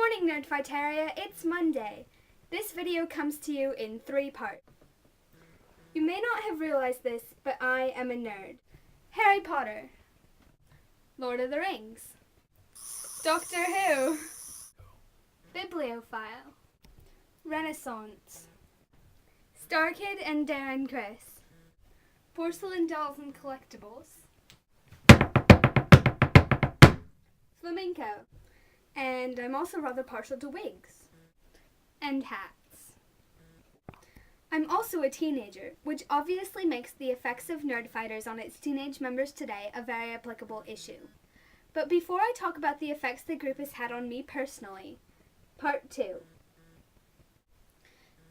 morning, Nerdfighters! It's Monday. This video comes to you in 3 parts. You may not have realized this, but I am a nerd. Harry Potter, Lord of the Rings, Doctor Who, Bibliophile, Renaissance, Star Kid and Darren Criss, Porcelain Dolls and Collectibles, Flamenco, and I'm also rather partial to wigs and hats. I'm also a teenager, which obviously makes the effects of Nerdfighters on its teenage members today a very applicable issue. But before I talk about the effects the group has had on me personally, Part 2.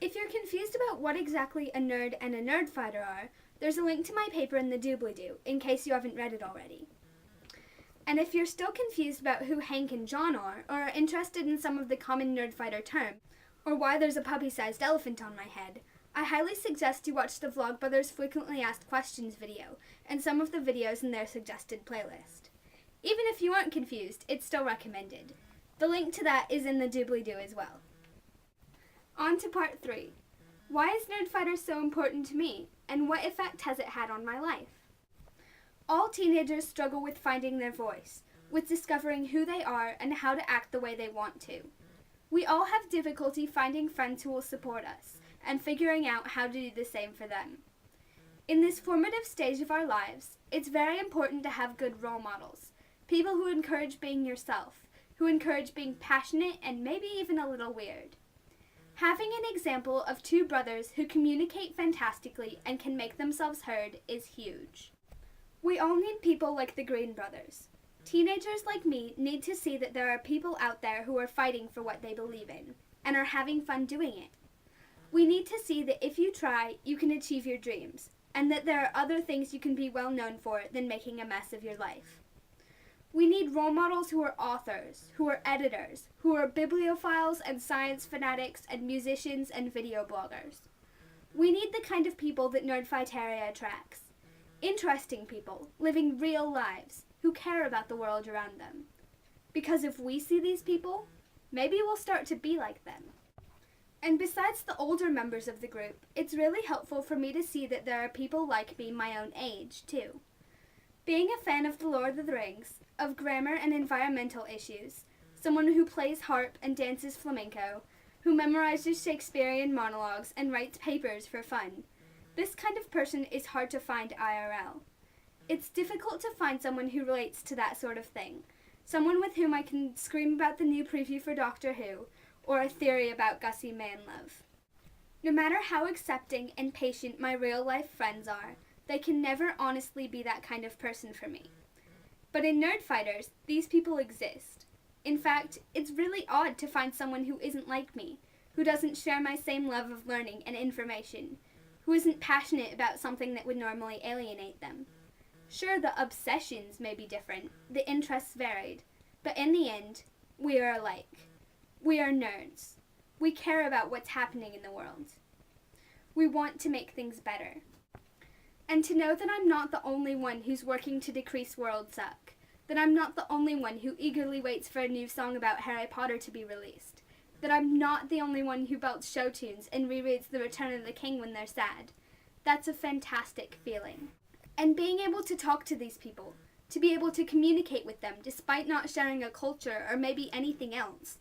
If you're confused about what exactly a nerd and a nerdfighter are, there's a link to my paper in the doobly-doo, in case you haven't read it already. And if you're still confused about who Hank and John are, or are interested in some of the common nerdfighter terms, or why there's a puppy-sized elephant on my head, I highly suggest you watch the Vlogbrothers Frequently Asked Questions video, and some of the videos in their suggested playlist. Even if you aren't confused, it's still recommended. The link to that is in the doobly-doo as well. On to Part 3. Why is Nerdfighters so important to me, and what effect has it had on my life? All teenagers struggle with finding their voice, with discovering who they are and how to act the way they want to. We all have difficulty finding friends who will support us, and figuring out how to do the same for them. In this formative stage of our lives, it's very important to have good role models, people who encourage being yourself, who encourage being passionate and maybe even a little weird. Having an example of 2 brothers who communicate fantastically and can make themselves heard is huge. We all need people like the Green Brothers. Teenagers like me need to see that there are people out there who are fighting for what they believe in, and are having fun doing it. We need to see that if you try, you can achieve your dreams, and that there are other things you can be well known for than making a mess of your life. We need role models who are authors, who are editors, who are bibliophiles and science fanatics and musicians and video bloggers. We need the kind of people that Nerdfighters attracts. Interesting people, living real lives, who care about the world around them. Because if we see these people, maybe we'll start to be like them. And besides the older members of the group, it's really helpful for me to see that there are people like me my own age, too. Being a fan of The Lord of the Rings, of grammar and environmental issues, someone who plays harp and dances flamenco, who memorizes Shakespearean monologues and writes papers for fun, this kind of person is hard to find IRL. It's difficult to find someone who relates to that sort of thing, someone with whom I can scream about the new preview for Doctor Who, or a theory about Gussie Manlove. No matter how accepting and patient my real-life friends are, they can never honestly be that kind of person for me. But in Nerdfighters, these people exist. In fact, it's really odd to find someone who isn't like me, who doesn't share my same love of learning and information, who isn't passionate about something that would normally alienate them. Sure, the obsessions may be different, the interests varied, but in the end, we are alike. We are nerds. We care about what's happening in the world. We want to make things better. And to know that I'm not the only one who's working to decrease world suck, that I'm not the only one who eagerly waits for a new song about Harry Potter to be released, that I'm not the only one who belts show tunes and rereads The Return of the King when they're sad, that's a fantastic feeling. And being able to talk to these people, to be able to communicate with them despite not sharing a culture or maybe anything else,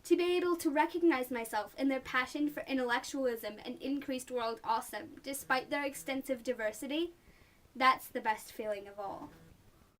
to be able to recognize myself in their passion for intellectualism and increased world awesome despite their extensive diversity, that's the best feeling of all.